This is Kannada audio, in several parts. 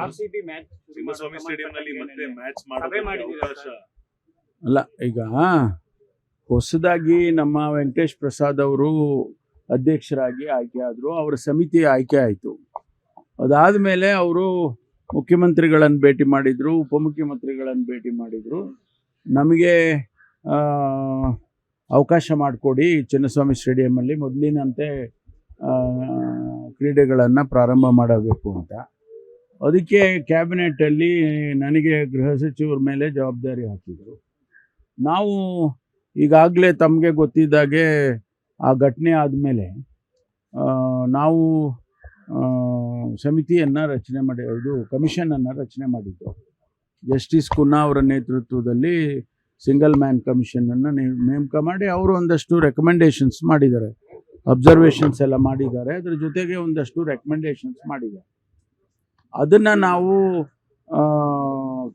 ಆರ್ಸಿಬಿ ಮ್ಯಾಚ್ ಚಿನ್ನಸ್ವಾಮಿ ಸ್ಟೇಡಿಯಂನಲ್ಲಿ ಮತ್ತೆ ಮ್ಯಾಚ್ ಮಾಡೋದಕ್ಕೆ ಅವಕಾಶ ಅಲ್ಲ. ಈಗ ಹೊಸದಾಗಿ ನಮ್ಮ ವೆಂಕಟೇಶ್ ಪ್ರಸಾದ್ ಅವರು ಅಧ್ಯಕ್ಷರಾಗಿ ಆಯ್ಕೆ ಆದರು. ಅವರ ಸಮಿತಿ ಆಯ್ಕೆ ಆಯಿತು. ಅದಾದಮೇಲೆ ಅವರು ಮುಖ್ಯಮಂತ್ರಿಗಳನ್ನು ಭೇಟಿ ಮಾಡಿದರು, ಉಪಮುಖ್ಯಮಂತ್ರಿಗಳನ್ನು ಭೇಟಿ ಮಾಡಿದರು. ನಮಗೆ ಅವಕಾಶ ಮಾಡಿಕೊಡಿ, ಚಿನ್ನಸ್ವಾಮಿ ಸ್ಟೇಡಿಯಮಲ್ಲಿ ಮೊದಲಿನಂತೆ ಕ್ರೀಡೆಗಳನ್ನು ಪ್ರಾರಂಭ ಮಾಡಬೇಕು ಅಂತ. ಅದಕ್ಕೆ ಕ್ಯಾಬಿನೆಟಲ್ಲಿ ನನಗೆ ಗೃಹ ಸಚಿವರ ಮೇಲೆ ಜವಾಬ್ದಾರಿ ಹಾಕಿದರು. ನಾವು ಈಗಾಗಲೇ ತಮಗೆ ಗೊತ್ತಿದ್ದಾಗೆ ಆ ಘಟನೆ ಆದಮೇಲೆ ನಾವು ಸಮಿತಿಯನ್ನು ರಚನೆ ಕಮಿಷನನ್ನು ರಚನೆ ಮಾಡಿದ್ದು. ಜಸ್ಟಿಸ್ ಕುನ್ನಾ ಅವರ ನೇತೃತ್ವದಲ್ಲಿ ಸಿಂಗಲ್ ಮ್ಯಾನ್ ಕಮಿಷನನ್ನು ನೇಮಕ ಮಾಡಿ ಅವರು ಒಂದಷ್ಟು ರೆಕಮೆಂಡೇಷನ್ಸ್ ಮಾಡಿದ್ದಾರೆ, ಅಬ್ಸರ್ವೇಷನ್ಸ್ ಎಲ್ಲ ಮಾಡಿದ್ದಾರೆ. ಅದ್ರ ಜೊತೆಗೆ ಒಂದಷ್ಟು ರೆಕಮೆಂಡೇಷನ್ಸ್ ಮಾಡಿದ್ದಾರೆ. ಅದನ್ನು ನಾವು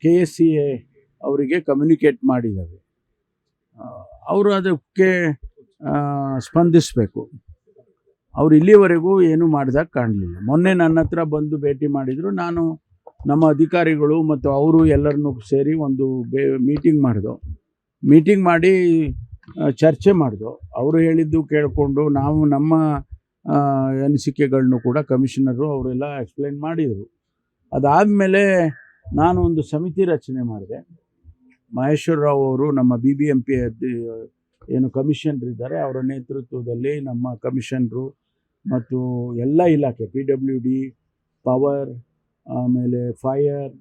KSCA ಅವರಿಗೆ ಕಮ್ಯುನಿಕೇಟ್ ಮಾಡಿದ್ದೇವೆ. ಅವರು ಅದಕ್ಕೆ ಸ್ಪಂದಿಸಬೇಕು. ಅವ್ರು ಇಲ್ಲಿವರೆಗೂ ಏನೂ ಮಾಡಿದಾಗ ಕಾಣಲಿಲ್ಲ. ಮೊನ್ನೆ ನನ್ನ ಹತ್ರ ಬಂದು ಭೇಟಿ ಮಾಡಿದರು. ನಾನು ನಮ್ಮ ಅಧಿಕಾರಿಗಳು ಮತ್ತು ಅವರು ಎಲ್ಲರನ್ನೂ ಸೇರಿ ಒಂದು ಮೀಟಿಂಗ್ ಮಾಡಿ ಚರ್ಚೆ ಮಾಡಿದೋ. ಅವರು ಹೇಳಿದ್ದು ಕೇಳಿಕೊಂಡು ನಾವು ನಮ್ಮ ಅನಿಸಿಕೆಗಳನ್ನು ಕೂಡ ಕಮಿಷನರು ಅವರೆಲ್ಲ ಎಕ್ಸ್ಪ್ಲೈನ್ ಮಾಡಿದರು. ಅದಾದಮೇಲೆ ನಾನು ಒಂದು ಸಮಿತಿ ರಚನೆ ಮಾಡಿದೆ. ಮಹೇಶ್ವರ ರಾವ್ ಅವರು ನಮ್ಮ BBMP ಏನು ಕಮಿಷನರ್ ಇದ್ದಾರೆ ಅವರ ನೇತೃತ್ವದಲ್ಲಿ ನಮ್ಮ ಕಮಿಷನರು ಮತ್ತು ಎಲ್ಲ ಇಲಾಖೆ PWD, ಪವರ್, ಆಮೇಲೆ ಫೈರ್,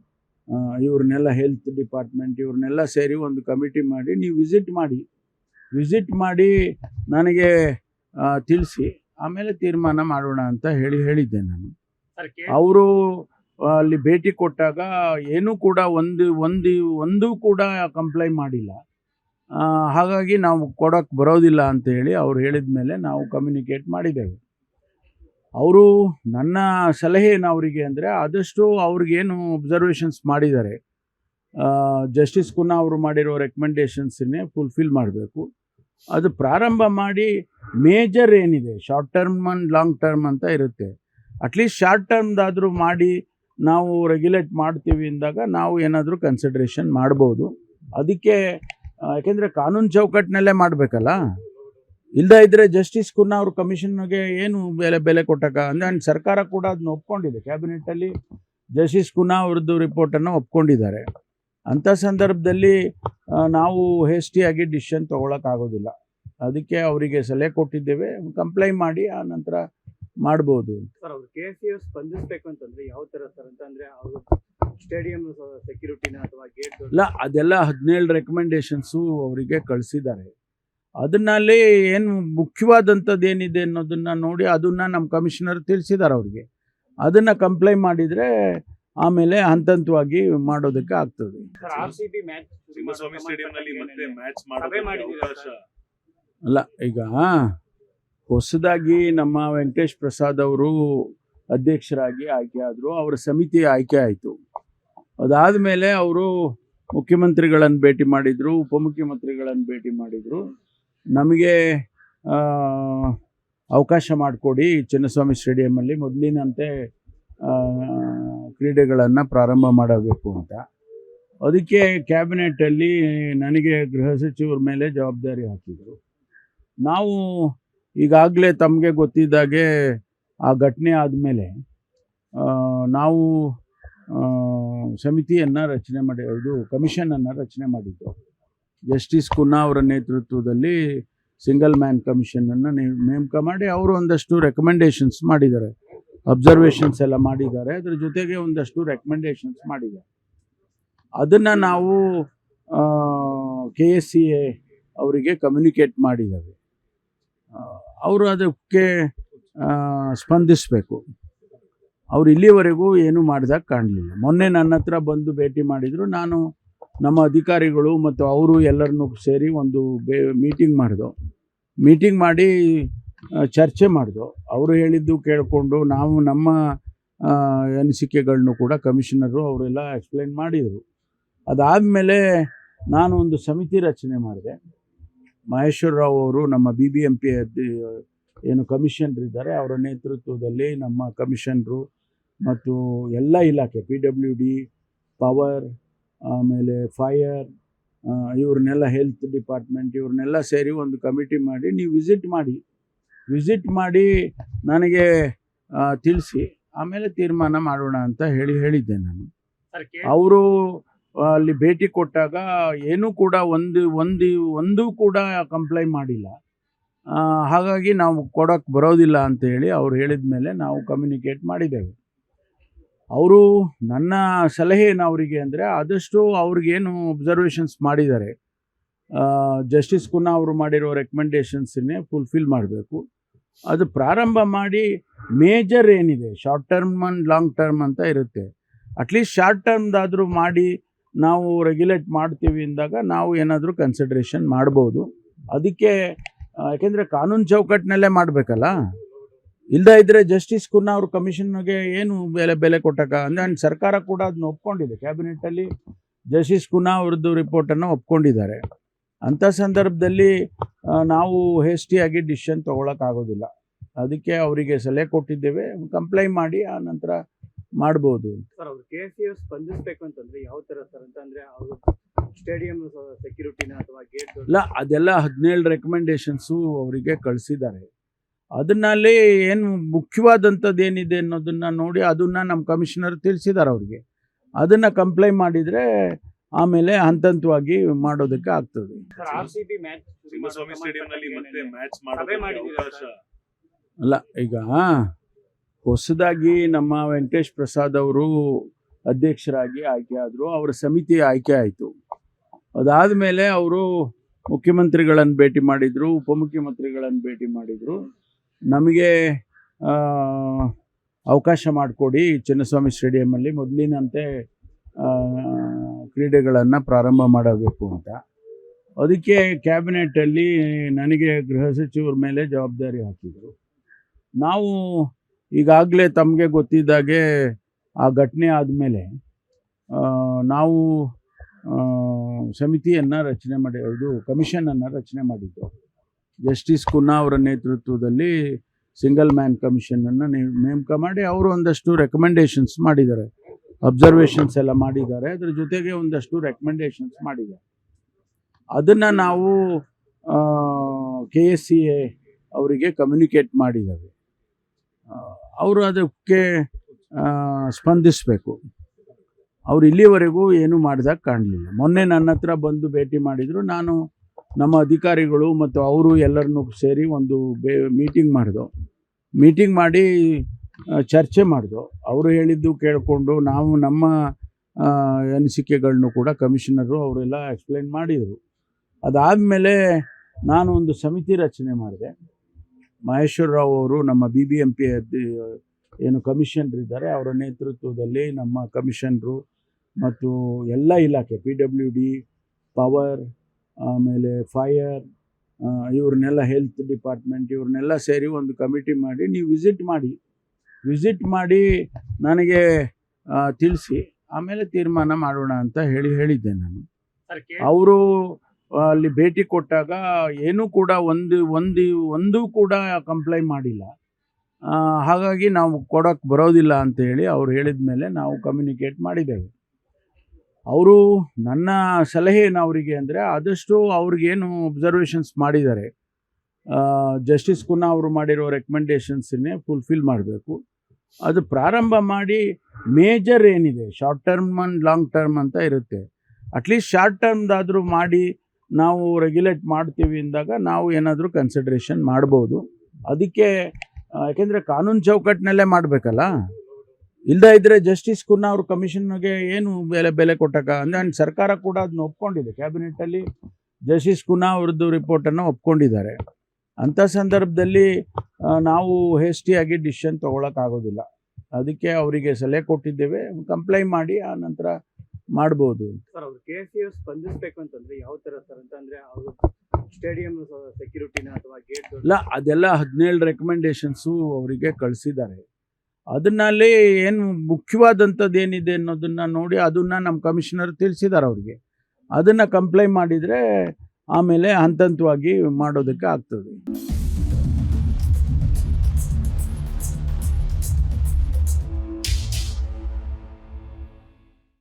ಇವ್ರನ್ನೆಲ್ಲ ಹೆಲ್ತ್ ಡಿಪಾರ್ಟ್ಮೆಂಟ್ ಇವ್ರನ್ನೆಲ್ಲ ಸೇರಿ ಒಂದು ಕಮಿಟಿ ಮಾಡಿ ನೀವು ವಿಸಿಟ್ ಮಾಡಿ ನನಗೆ ತಿಳಿಸಿ ಆಮೇಲೆ ತೀರ್ಮಾನ ಮಾಡೋಣ ಅಂತ ಹೇಳಿದ್ದೆ ನಾನು. ಅವರು ಅಲ್ಲಿ ಭೇಟಿ ಕೊಟ್ಟಾಗ ಏನೂ ಕೂಡ ಒಂದು ಕೂಡ ಕಂಪ್ಲೈ ಮಾಡಿಲ್ಲ. ಹಾಗಾಗಿ ನಾವು ಕೊಡೋಕ್ಕೆ ಬರೋದಿಲ್ಲ ಅಂತ ಹೇಳಿ ಅವ್ರು ಹೇಳಿದ ಮೇಲೆ ನಾವು ಕಮ್ಯುನಿಕೇಟ್ ಮಾಡಿದ್ದೇವೆ. ಅವರು ನನ್ನ ಸಲಹೆ ಏನು ಅವರಿಗೆ ಅಂದರೆ ಆದಷ್ಟು ಅವ್ರಿಗೇನು ಅಬ್ಸರ್ವೇಷನ್ಸ್ ಮಾಡಿದ್ದಾರೆ, ಜಸ್ಟಿಸ್ ಕುನ್ನಾ ಅವರು ಮಾಡಿರೋ ರೆಕಮೆಂಡೇಷನ್ಸನ್ನೇ ಫುಲ್ಫಿಲ್ ಮಾಡಬೇಕು. ಅದು ಪ್ರಾರಂಭ ಮಾಡಿ ಮೇಜರ್ ಏನಿದೆ short term and long term ಅಂತ ಇರುತ್ತೆ. ಅಟ್ಲೀಸ್ಟ್ ಶಾರ್ಟ್ ಟರ್ಮ್ದಾದರೂ ಮಾಡಿ ನಾವು ರೆಗ್ಯುಲೇಟ್ ಮಾಡ್ತೀವಿ ಅಂದಾಗ ನಾವು ಏನಾದರೂ ಕನ್ಸಿಡ್ರೇಷನ್ ಮಾಡ್ಬೋದು. ಅದಕ್ಕೆ ಯಾಕೆಂದರೆ ಕಾನೂನು ಚೌಕಟ್ಟಿನಲ್ಲೇ ಮಾಡಬೇಕಲ್ಲ. ಇಲ್ಲದೇ ಇದ್ದರೆ ಜಸ್ಟಿಸ್ ಕುನ್ನಾ ಅವರು ಕಮಿಷನ್ಗೆ ಏನು ಬೆಲೆ ಕೊಟ್ಟಾಗ ಅಂದರೆ ಸರ್ಕಾರ ಕೂಡ ಅದನ್ನ ಒಪ್ಕೊಂಡಿದೆ. ಕ್ಯಾಬಿನೆಟಲ್ಲಿ ಜಸ್ಟಿಸ್ ಕುನ್ನಾ ಅವ್ರದ್ದು ರಿಪೋರ್ಟನ್ನು ಒಪ್ಕೊಂಡಿದ್ದಾರೆ. ಅಂಥ ಸಂದರ್ಭದಲ್ಲಿ ನಾವು ಹೇಸ್ಟಿಯಾಗಿ ಡಿಸಿಷನ್ ತೊಗೊಳಕ್ಕಾಗೋದಿಲ್ಲ. ಅದಕ್ಕೆ ಅವರಿಗೆ ಸಲಹೆ ಕೊಟ್ಟಿದ್ದೇವೆ, ಕಂಪ್ಲೈ ಮಾಡಿ ಆ ನಂತರ ಮಾಡ್ಬೋದು. ಸರ್, ಅವರು KSCA ಸ್ಪಂದಿಸಬೇಕು ಅಂತಂದರೆ ಯಾವ ಥರ ಸರ್ ಅಂತಂದರೆ ಅವರು ಸ್ಟೇಡಿಯಂ ಸೆಕ್ಯೂರಿಟಿನ ಅಥವಾ ಗೇಟ್ ಇಲ್ಲ, ಅದೆಲ್ಲ 17 ರೆಕಮೆಂಡೇಷನ್ಸು ಅವರಿಗೆ ಕಳಿಸಿದ್ದಾರೆ. ಅದನ್ನಲ್ಲಿ ಏನು ಮುಖ್ಯವಾದಂಥದ್ದು ಏನಿದೆ ಅನ್ನೋದನ್ನು ನೋಡಿ ಅದನ್ನು ನಮ್ಮ ಕಮಿಷನರ್ ತಿಳಿಸಿದ್ದಾರೆ ಅವ್ರಿಗೆ. ಅದನ್ನು ಕಂಪ್ಲೈ ಮಾಡಿದರೆ ಆಮೇಲೆ ಹಂತವಾಗಿ ಮಾಡೋದಕ್ಕೆ ಆಗ್ತದೆ. ಸರ್, ಆರ್ಸಿಬಿ ಮ್ಯಾಚ್ ಚಿನ್ನಸ್ವಾಮಿ ಸ್ಟೇಡಿಯಂನಲ್ಲಿ ಮತ್ತೆ ಮ್ಯಾಚ್ ಮಾಡೋದಕ್ಕೆ ಅವಕಾಶ ಅಲ್ಲ. ಈಗ ಹೊಸದಾಗಿ ನಮ್ಮ ವೆಂಕಟೇಶ್ ಪ್ರಸಾದ್ ಅವರು ಅಧ್ಯಕ್ಷರಾಗಿ ಆಯ್ಕೆ ಆದರು. ಅವರ ಸಮಿತಿ ಆಯ್ಕೆ ಆಯಿತು. ಅದಾದಮೇಲೆ ಅವರು ಮುಖ್ಯಮಂತ್ರಿಗಳನ್ನು ಭೇಟಿ ಮಾಡಿದರು, ಉಪಮುಖ್ಯಮಂತ್ರಿಗಳನ್ನು ಭೇಟಿ ಮಾಡಿದರು. ನಮಗೆ ಅವಕಾಶ ಮಾಡಿಕೊಡಿ, ಚಿನ್ನಸ್ವಾಮಿ ಸ್ಟೇಡಿಯಮಲ್ಲಿ ಮೊದಲಿನಂತೆ ಕ್ರೀಡೆಗಳನ್ನು ಪ್ರಾರಂಭ ಮಾಡಬೇಕು ಅಂತ. ಅದಕ್ಕೆ ಕ್ಯಾಬಿನೆಟಲ್ಲಿ ನನಗೆ ಗೃಹ ಸಚಿವರ ಮೇಲೆ ಜವಾಬ್ದಾರಿ ಹಾಕಿದರು. ನಾವು ಈಗಾಗಲೇ ತಮಗೆ ಗೊತ್ತಿದ್ದಾಗೆ ಆ ಘಟನೆ ಆದಮೇಲೆ ನಾವು ಸಮಿತಿಯನ್ನು ರಚನೆ ಕಮಿಷನನ್ನು ರಚನೆ ಮಾಡಿದ್ದು. ಜಸ್ಟಿಸ್ ಕುನ್ನಾ ಅವರ ನೇತೃತ್ವದಲ್ಲಿ ಸಿಂಗಲ್ ಮ್ಯಾನ್ ಕಮಿಷನನ್ನು ನೇಮಕ ಮಾಡಿ ಅವರು ಒಂದಷ್ಟು ರೆಕಮೆಂಡೇಷನ್ಸ್ ಮಾಡಿದ್ದಾರೆ, ಅಬ್ಸರ್ವೇಷನ್ಸ್ ಎಲ್ಲ ಮಾಡಿದ್ದಾರೆ. ಅದ್ರ ಜೊತೆಗೆ ಒಂದಷ್ಟು ರೆಕಮೆಂಡೇಷನ್ಸ್ ಮಾಡಿದ್ದಾರೆ. ಅದನ್ನು ನಾವು KSCA ಅವರಿಗೆ ಕಮ್ಯುನಿಕೇಟ್ ಮಾಡಿದ್ದೇವೆ. ಅವರು ಅದಕ್ಕೆ ಸ್ಪಂದಿಸಬೇಕು. ಅವ್ರು ಇಲ್ಲಿವರೆಗೂ ಏನೂ ಮಾಡಿದಾಗ ಕಾಣಲಿಲ್ಲ. ಮೊನ್ನೆ ನನ್ನ ಹತ್ರ ಬಂದು ಭೇಟಿ ಮಾಡಿದರು. ನಾನು ನಮ್ಮ ಅಧಿಕಾರಿಗಳು ಮತ್ತು ಅವರು ಎಲ್ಲರನ್ನೂ ಸೇರಿ ಒಂದು ಮೀಟಿಂಗ್ ಮಾಡಿ ಚರ್ಚೆ ಮಾಡಿದೋ. ಅವರು ಹೇಳಿದ್ದು ಕೇಳಿಕೊಂಡು ನಾವು ನಮ್ಮ ಅನಿಸಿಕೆಗಳನ್ನು ಕೂಡ ಕಮಿಷನರು ಅವರೆಲ್ಲ ಎಕ್ಸ್ಪ್ಲೈನ್ ಮಾಡಿದರು. ಅದಾದಮೇಲೆ ನಾನು ಒಂದು ಸಮಿತಿ ರಚನೆ ಮಾಡಿದೆ. ಮಹೇಶ್ವರ ರಾವ್ ಅವರು ನಮ್ಮ BBMP ಏನು ಕಮಿಷನರ್ ಇದ್ದಾರೆ ಅವರ ನೇತೃತ್ವದಲ್ಲಿ ನಮ್ಮ ಕಮಿಷನರು ಮತ್ತು ಎಲ್ಲ ಇಲಾಖೆ PWD, ಪವರ್, ಆಮೇಲೆ ಫೈರ್, ಇವ್ರನ್ನೆಲ್ಲ ಹೆಲ್ತ್ ಡಿಪಾರ್ಟ್ಮೆಂಟ್ ಇವ್ರನ್ನೆಲ್ಲ ಸೇರಿ ಒಂದು ಕಮಿಟಿ ಮಾಡಿ ನೀವು ವಿಸಿಟ್ ಮಾಡಿ ನನಗೆ ತಿಳಿಸಿ ಆಮೇಲೆ ತೀರ್ಮಾನ ಮಾಡೋಣ ಅಂತ ಹೇಳಿದ್ದೆ ನಾನು. ಅವರು ಅಲ್ಲಿ ಭೇಟಿ ಕೊಟ್ಟಾಗ ಏನೂ ಕೂಡ ಒಂದು ಕೂಡ ಕಂಪ್ಲೇಂಟ್ ಮಾಡಿಲ್ಲ. ಹಾಗಾಗಿ ನಾವು ಕೊಡೋಕ್ಕೆ ಬರೋದಿಲ್ಲ ಅಂತ ಹೇಳಿ ಅವ್ರು ಹೇಳಿದ ಮೇಲೆ ನಾವು ಕಮ್ಯುನಿಕೇಟ್ ಮಾಡಿದ್ದೇವೆ. ಅವರು ನನ್ನ ಸಲಹೆ ಏನು ಅವರಿಗೆ ಅಂದರೆ ಆದಷ್ಟು ಅವ್ರಿಗೇನು ಅಬ್ಸರ್ವೇಷನ್ಸ್ ಮಾಡಿದ್ದಾರೆ ಜಸ್ಟಿಸ್ ಕುನ್ನಾ ಅವರು ಮಾಡಿರೋ ರೆಕಮೆಂಡೇಷನ್ಸನ್ನೇ ಫುಲ್ಫಿಲ್ ಮಾಡಬೇಕು. ಅದು ಪ್ರಾರಂಭ ಮಾಡಿ ಮೇಜರ್ ಏನಿದೆ short term and long term ಅಂತ ಇರುತ್ತೆ. ಅಟ್ಲೀಸ್ಟ್ ಶಾರ್ಟ್ ಟರ್ಮ್ದಾದರೂ ಮಾಡಿ ನಾವು ರೆಗ್ಯುಲೇಟ್ ಮಾಡ್ತೀವಿ ಅಂದಾಗ ನಾವು ಏನಾದರೂ ಕನ್ಸಿಡ್ರೇಷನ್ ಮಾಡ್ಬೋದು. ಅದಕ್ಕೆ ಯಾಕೆಂದರೆ ಕಾನೂನು ಚೌಕಟ್ಟಿನಲ್ಲೇ ಮಾಡಬೇಕಲ್ಲ. ಇಲ್ಲದೇ ಇದ್ದರೆ ಜಸ್ಟಿಸ್ ಕುನ್ನಾ ಅವ್ರ ಕಮಿಷನ್ಗೆ ಏನು ಬೆಲೆ ಕೊಟ್ಟಾಗ ಅಂದರೆ ಸರ್ಕಾರ ಕೂಡ ಅದನ್ನ ಒಪ್ಕೊಂಡಿದೆ. ಕ್ಯಾಬಿನೆಟ್ಟಲ್ಲಿ ಜಸ್ಟಿಸ್ ಕುನ್ನಾ ಅವ್ರದ್ದು ರಿಪೋರ್ಟನ್ನು ಒಪ್ಕೊಂಡಿದ್ದಾರೆ. ಅಂಥ ಸಂದರ್ಭದಲ್ಲಿ ನಾವು ಹೇಸ್ಟಿಯಾಗಿ ಡಿಸಿಷನ್ ತೊಗೊಳಕ್ಕಾಗೋದಿಲ್ಲ. ಅದಕ್ಕೆ ಅವರಿಗೆ ಸಲಹೆ ಕೊಟ್ಟಿದ್ದೇವೆ, ಕಂಪ್ಲೈಂಟ್ ಮಾಡಿ ಆ ನಂತರ ಮಾಡ್ಬೋದು. ಸರ್ ಅವರು KCF ಸ್ಪಂದಿಸಬೇಕು ಅಂತಂದ್ರೆ ಯಾವ ಥರ ಸರ್ ಅಂತಂದರೆ ಅವರು ಸ್ಟೇಡಿಯಂ ಸೆಕ್ಯೂರಿಟಿನ ಅಥವಾ ಗೇಟ್ ಇಲ್ಲ, ಅದೆಲ್ಲ 17 ರೆಕಮೆಂಡೇಷನ್ಸು ಅವರಿಗೆ ಕಳಿಸಿದ್ದಾರೆ. ಅದನ್ನಲ್ಲಿ ಏನು ಮುಖ್ಯವಾದಂಥದ್ದು ಏನಿದೆ ಅನ್ನೋದನ್ನು ನೋಡಿ ಅದನ್ನು ನಮ್ಮ ಕಮಿಷನರ್ ತಿಳಿಸಿದ್ದಾರೆ ಅವರಿಗೆ. ಅದನ್ನು ಕಂಪ್ಲೈಂಟ್ ಮಾಡಿದರೆ ಆಮೇಲೆ ಹಂತವಾಗಿ ಮಾಡೋದಕ್ಕೆ ಆಗ್ತದೆ. RCB ಮ್ಯಾಚ್ ಚಿನ್ನಸ್ವಾಮಿ ಸ್ಟೇಡಿಯಂನಲ್ಲಿ ಮತ್ತೆ ಮ್ಯಾಚ್ ಮಾಡೋದಕ್ಕೆ ಅವಕಾಶ ಅಲ್ಲ, ಈಗ ಹೊಸದಾಗಿ ನಮ್ಮ ವೆಂಕಟೇಶ್ ಪ್ರಸಾದ್ ಅವರು ಅಧ್ಯಕ್ಷರಾಗಿ ಆಯ್ಕೆ ಆದರು. ಅವರ ಸಮಿತಿ ಆಯ್ಕೆ ಆಯಿತು. ಅದಾದಮೇಲೆ ಅವರು ಮುಖ್ಯಮಂತ್ರಿಗಳನ್ನು ಭೇಟಿ ಮಾಡಿದರು, ಉಪಮುಖ್ಯಮಂತ್ರಿಗಳನ್ನು ಭೇಟಿ ಮಾಡಿದರು. ನಮಗೆ ಅವಕಾಶ ಮಾಡಿಕೊಡಿ ಚಿನ್ನಸ್ವಾಮಿ ಸ್ಟೇಡಿಯಮಲ್ಲಿ ಮೊದಲಿನಂತೆ ಕ್ರೀಡೆಗಳನ್ನು ಪ್ರಾರಂಭ ಮಾಡಬೇಕು ಅಂತ. ಅದಕ್ಕೆ ಕ್ಯಾಬಿನೆಟ್ಟಲ್ಲಿ ನನಗೆ ಗೃಹ ಸಚಿವರ ಮೇಲೆ ಜವಾಬ್ದಾರಿ ಹಾಕಿದರು. ನಾವು ಈಗಾಗಲೇ ತಮಗೆ ಗೊತ್ತಿದ್ದಾಗೆ ಆ ಘಟನೆ ಆದಮೇಲೆ ನಾವು ಸಮಿತಿಯನ್ನು ರಚನೆ ಕಮಿಷನನ್ನು ರಚನೆ ಮಾಡಿದ್ದು. ಜಸ್ಟಿಸ್ ಕುನ್ನಾ ಅವರ ನೇತೃತ್ವದಲ್ಲಿ ಸಿಂಗಲ್ ಮ್ಯಾನ್ ಕಮಿಷನನ್ನು ನೇಮಕ ಮಾಡಿ ಅವರು ಒಂದಷ್ಟು ರೆಕಮೆಂಡೇಷನ್ಸ್ ಮಾಡಿದ್ದಾರೆ, ಅಬ್ಸರ್ವೇಷನ್ಸ್ ಎಲ್ಲ ಮಾಡಿದ್ದಾರೆ. ಅದ್ರ ಜೊತೆಗೆ ಒಂದಷ್ಟು ರೆಕಮೆಂಡೇಷನ್ಸ್ ಮಾಡಿದ್ದಾರೆ. ಅದನ್ನು ನಾವು KSCA ಅವರಿಗೆ ಕಮ್ಯುನಿಕೇಟ್ ಮಾಡಿದ್ದೇವೆ. ಅವರು ಅದಕ್ಕೆ ಸ್ಪಂದಿಸಬೇಕು. ಅವರು ಇಲ್ಲಿವರೆಗೂ ಏನೂ ಮಾಡಿದಾಗ ಕಾಣಲಿಲ್ಲ. ಮೊನ್ನೆ ನನ್ನ ಹತ್ರ ಬಂದು ಭೇಟಿ ಮಾಡಿದರು. ನಾನು ನಮ್ಮ ಅಧಿಕಾರಿಗಳು ಮತ್ತು ಅವರು ಎಲ್ಲರನ್ನೂ ಸೇರಿ ಒಂದು ಮೀಟಿಂಗ್ ಮಾಡಿ ಚರ್ಚೆ ಮಾಡಿದೋ. ಅವರು ಹೇಳಿದ್ದು ಕೇಳಿಕೊಂಡು ನಾವು ನಮ್ಮ ಅನಿಸಿಕೆಗಳನ್ನು ಕೂಡ ಕಮಿಷನರು ಅವರೆಲ್ಲ ಎಕ್ಸ್ಪ್ಲೈನ್ ಮಾಡಿದರು. ಅದಾದಮೇಲೆ ನಾನು ಒಂದು ಸಮಿತಿ ರಚನೆ ಮಾಡಿದೆ. ಮಹೇಶ್ವರ ರಾವ್ ಅವರು ನಮ್ಮ BBMP ಏನು ಕಮಿಷನರ್ ಇದ್ದಾರೆ ಅವರ ನೇತೃತ್ವದಲ್ಲಿ ನಮ್ಮ ಕಮಿಷನರು ಮತ್ತು ಎಲ್ಲ ಇಲಾಖೆ PWD, ಪವರ್, ಆಮೇಲೆ ಫೈರ್, ಇವ್ರನ್ನೆಲ್ಲ ಹೆಲ್ತ್ ಡಿಪಾರ್ಟ್ಮೆಂಟ್ ಇವ್ರನ್ನೆಲ್ಲ ಸೇರಿ ಒಂದು ಕಮಿಟಿ ಮಾಡಿ ನೀವು ವಿಸಿಟ್ ಮಾಡಿ ನನಗೆ ತಿಳಿಸಿ ಆಮೇಲೆ ತೀರ್ಮಾನ ಮಾಡೋಣ ಅಂತ ಹೇಳಿದ್ದೆ ನಾನು. ಅವರು ಅಲ್ಲಿ ಭೇಟಿ ಕೊಟ್ಟಾಗ ಏನೂ ಕೂಡ ಒಂದು ಕೂಡ ಕಂಪ್ಲೇಂಟ್ ಮಾಡಿಲ್ಲ. ಹಾಗಾಗಿ ನಾವು ಕೊಡೋಕ್ಕೆ ಬರೋದಿಲ್ಲ ಅಂತ ಹೇಳಿ ಅವ್ರು ಹೇಳಿದ ಮೇಲೆ ನಾವು ಕಮ್ಯುನಿಕೇಟ್ ಮಾಡಿದ್ದೇವೆ. ಅವರು ನನ್ನ ಸಲಹೆ ಏನು ಅವರಿಗೆ ಅಂದರೆ ಆದಷ್ಟು ಅವ್ರಿಗೇನು ಅಬ್ಸರ್ವೇಷನ್ಸ್ ಮಾಡಿದ್ದಾರೆ ಜಸ್ಟಿಸ್ ಕುನ್ನಾ ಅವರು ಮಾಡಿರೋ ರೆಕಮೆಂಡೇಷನ್ಸನ್ನೇ ಫುಲ್ಫಿಲ್ ಮಾಡಬೇಕು. ಅದು ಪ್ರಾರಂಭ ಮಾಡಿ ಮೇಜರ್ ಏನಿದೆ short term and long term ಅಂತ ಇರುತ್ತೆ. ಅಟ್ಲೀಸ್ಟ್ ಶಾರ್ಟ್ ಟರ್ಮ್ದಾದರೂ ಮಾಡಿ ನಾವು ರೆಗ್ಯುಲೇಟ್ ಮಾಡ್ತೀವಿ ಅಂದಾಗ ನಾವು ಏನಾದರೂ ಕನ್ಸಿಡ್ರೇಷನ್ ಮಾಡ್ಬೋದು. ಅದಕ್ಕೆ ಯಾಕೆಂದರೆ ಕಾನೂನು ಚೌಕಟ್ಟಿನಲ್ಲೇ ಮಾಡಬೇಕಲ್ಲ. ಇಲ್ಲದೇ ಇದ್ದರೆ ಜಸ್ಟಿಸ್ ಕುನ್ನಾ ಅವ್ರ ಕಮಿಷನ್ಗೆ ಏನು ಬೆಲೆ ಕೊಟ್ಟಾಗ ಅಂದರೆ ಸರ್ಕಾರ ಕೂಡ ಅದನ್ನ ಒಪ್ಕೊಂಡಿದೆ. ಕ್ಯಾಬಿನೆಟ್ಟಲ್ಲಿ ಜಸ್ಟಿಸ್ ಕುನ್ನಾ ಅವ್ರದ್ದು ರಿಪೋರ್ಟನ್ನು ಒಪ್ಕೊಂಡಿದ್ದಾರೆ. ಅಂಥ ಸಂದರ್ಭದಲ್ಲಿ ನಾವು ಹೇಸ್ಟಿಯಾಗಿ ಡಿಸಿಷನ್ ತೊಗೊಳಕ್ಕಾಗೋದಿಲ್ಲ. ಅದಕ್ಕೆ ಅವರಿಗೆ ಸಲಹೆ ಕೊಟ್ಟಿದ್ದೇವೆ, ಕಂಪ್ಲೈಂಟ್ ಮಾಡಿ ಆ ನಂತರ ಮಾಡ್ಬೋದು. ಸರ್ ಅವರು KCF ಸ್ಪಂದಿಸಬೇಕು ಅಂತಂದ್ರೆ ಯಾವ ಥರ ಸರ್ ಅಂತಂದರೆ ಅವರು ಸ್ಟೇಡಿಯಂ ಸೆಕ್ಯೂರಿಟಿನ ಅಥವಾ ಗೇಟ್ ಇಲ್ಲ, ಅದೆಲ್ಲ 17 ರೆಕಮೆಂಡೇಷನ್ಸು ಅವರಿಗೆ ಕಳಿಸಿದ್ದಾರೆ. ಅದನ್ನಲ್ಲಿ ಏನು ಮುಖ್ಯವಾದಂಥದ್ದು ಏನಿದೆ ಅನ್ನೋದನ್ನು ನೋಡಿ ಅದನ್ನು ನಮ್ಮ ಕಮಿಷನರ್ ತಿಳಿಸಿದ್ದಾರೆ ಅವರಿಗೆ. ಅದನ್ನು ಕಂಪ್ಲೈಂಟ್ ಮಾಡಿದರೆ ಆಮೇಲೆ ಹಂತವಾಗಿ ಮಾಡೋದಕ್ಕೆ ಆಗ್ತದೆ.